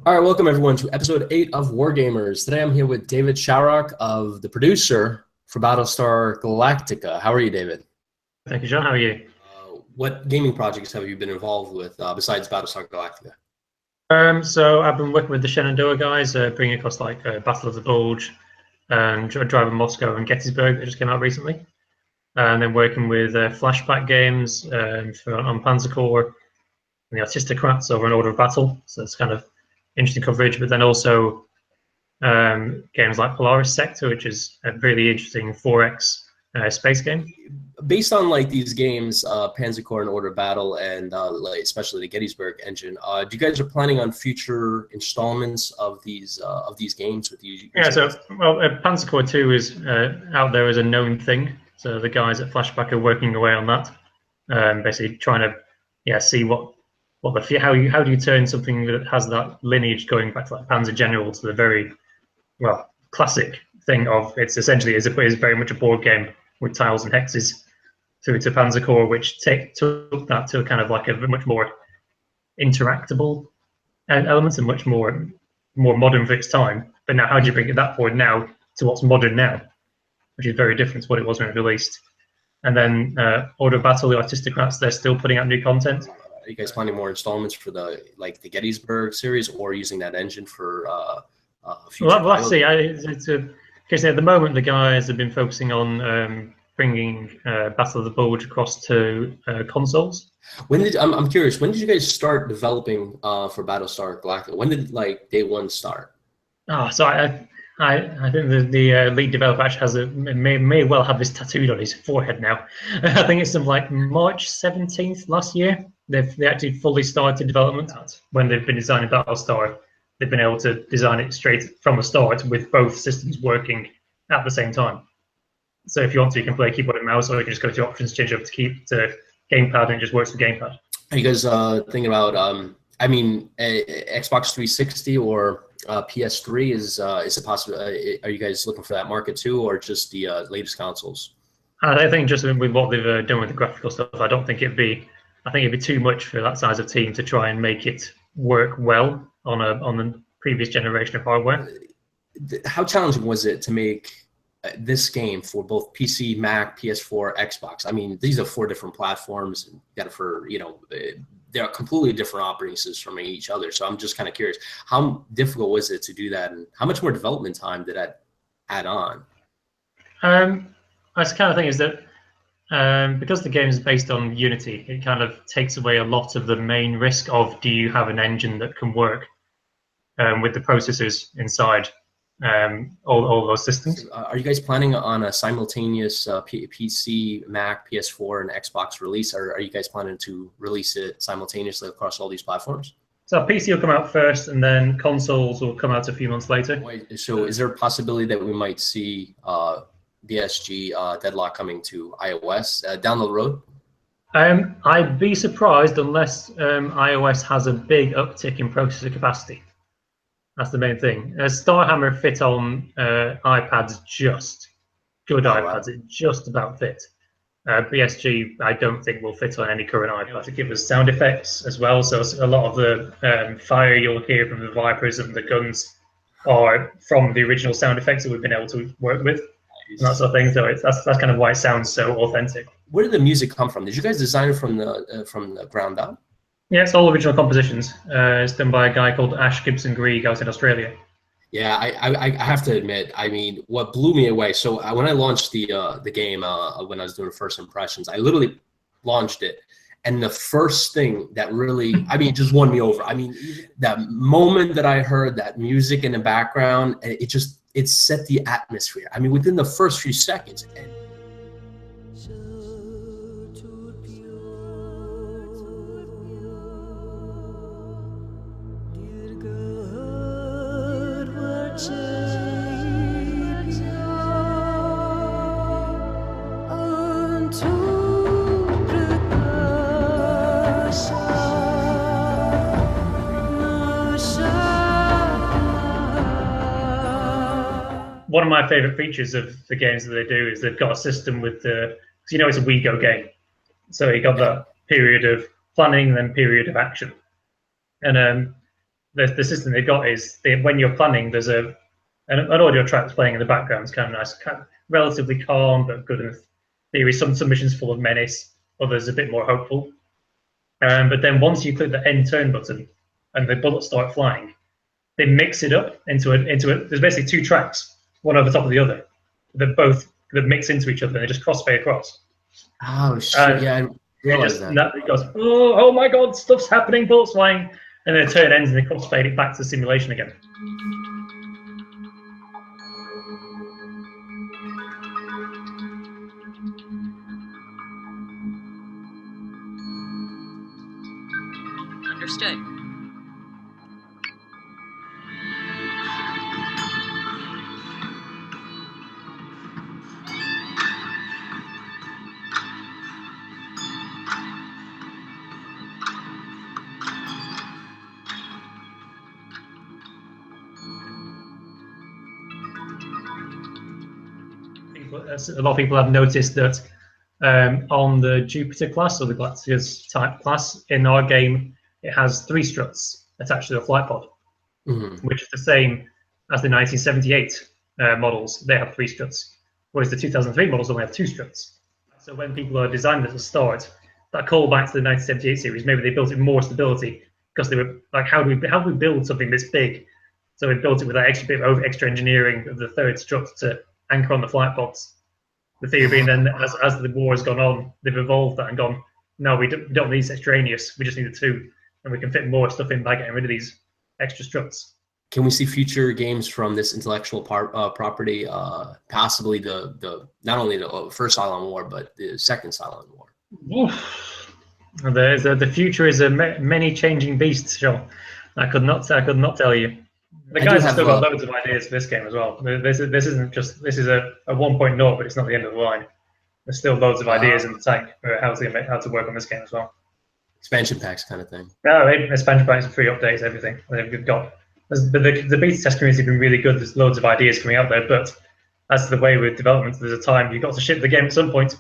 All right, welcome everyone to episode 8 of Wargamers. Today I'm here with David Sharrock, the producer for Battlestar Galactica. How are you, David? Thank you, John. How are you? What gaming projects have you been involved with besides Battlestar Galactica? So I've been working with the Shenandoah guys, bringing across like Battle of the Bulge, Driving Moscow and Gettysburg that just came out recently, and then working with flashback games on Panzer Corps and the Aristocrats over an Order of Battle. So it's kind of interesting coverage, but then also games like Polaris Sector, which is a really interesting 4X space game. Based on like these games, Panzer Corps and Order of Battle, and like, especially the Gettysburg engine, do you guys are planning on future installments of these games with you? Yeah, so Panzer Corps 2 is out there as a known thing. So the guys at Flashback are working away on that, basically trying to see how do you turn something that has that lineage going back to like Panzer General to the very classic thing of it's essentially is very much a board game with tiles and hexes through to Panzer Corps, which took that to kind of like a much more interactable element and much more modern for its time. But now, how do you bring that forward now to what's modern now, which is very different to what it was when it released? And then Order of Battle, the Aristocrats, they're still putting out new content. Are you guys planning more installments for the Gettysburg series, or using that engine for future? Well, let's see. Because at the moment, the guys have been focusing on bringing Battle of the Bulge across to consoles. I'm curious, when did you guys start developing for Battlestar Galactica? When did like day one start? So I think the lead developer actually may well have this tattooed on his forehead now. I think it's like March 17th last year. They actually fully started development. When they've been designing Battlestar, they've been able to design it straight from the start with both systems working at the same time. So if you want to, you can play keyboard and mouse, or you can just go to options, change over to gamepad, and it just works with gamepad. Are you guys thinking about, Xbox 360 or PS3 is a possibility? Are you guys looking for that market too, or just the latest consoles? I think just with what they've done with the graphical stuff, I think it'd be too much for that size of team to try and make it work well on the previous generation of hardware. How challenging was it to make this game for both PC, Mac, PS4, Xbox? I mean, these are 4 different platforms, and they're completely different operating systems from each other. So I'm just kind of curious, how difficult was it to do that, and how much more development time did that add on? That's the kind of thing is that because the game is based on Unity, it kind of takes away a lot of the main risk of do you have an engine that can work with the processors inside all those systems. Are you guys planning on a simultaneous PC, Mac, PS4, and Xbox release, or are you guys planning to release it simultaneously across all these platforms? So PC will come out first, and then consoles will come out a few months later. So is there a possibility that we might see BSG Deadlock coming to iOS down the road? I'd be surprised unless iOS has a big uptick in processor capacity. That's the main thing. Starhammer fit on iPads, just good iPads. It just about fit. BSG, I don't think will fit on any current iPad. It gives us sound effects as well. So a lot of the fire you'll hear from the Vipers and the guns are from the original sound effects that we've been able to work with. And that sort of thing. So that's kind of why it sounds so authentic. Where did the music come from? Did you guys design it from the ground up? Yeah, it's all original compositions. It's done by a guy called Ash Gibson Grieg out in Australia. Yeah, I have to admit, I mean, what blew me away. So when I launched the game, when I was doing first impressions, I literally launched it, and the first thing that really, it just won me over. I mean, that moment that I heard that music in the background, it set the atmosphere. I mean, within the first few seconds. One of my favorite features of the games that they do is they've got a system with it's a WeGo game. So you got that period of planning and then period of action. And the system they've got is when you're planning, there's an audio track that's playing in the background. It's kind of nice, relatively calm but good in theory. Some missions full of menace, others a bit more hopeful. But then once you click the end turn button and the bullets start flying, they mix it up into it. There's basically two tracks, one over top of the other. That mix into each other and they just crossfade across. Oh shit! Yeah, I realized that. It goes, oh my god, stuff's happening, bullets flying, and then the turn ends and they crossfade it back to the simulation again. Understood. A lot of people have noticed that on the Jupiter class or the Galactica's type class in our game, it has 3 struts attached to the flight pod, which is the same as the 1978 models. They have 3 struts, whereas the 2003 models only have 2 struts. So when people are designing this at the start, that call back to the 1978 series, maybe they built it more stability because they were like, how do we build something this big? So we built it with that extra bit of extra engineering of the 3rd strut to anchor on the flight pods. The theory being then, as the war has gone on, they've evolved that and gone, no, we don't need extraneous, we just need the 2, and we can fit more stuff in by getting rid of these extra struts. Can we see future games from this intellectual property, possibly the not only the first Cylon War, but the second Cylon War? The future is a many changing beast, Sean. I could not tell you. The guys have still got loads of ideas for this game as well. This is a 1.0, but it's not the end of the line. There's still loads of ideas in the tank for how to work on this game as well. Expansion packs kind of thing. No, expansion packs, free updates, everything. They've got. The beta test community has been really good. There's loads of ideas coming out there, but as to the way with development, there's a time you've got to ship the game at some point.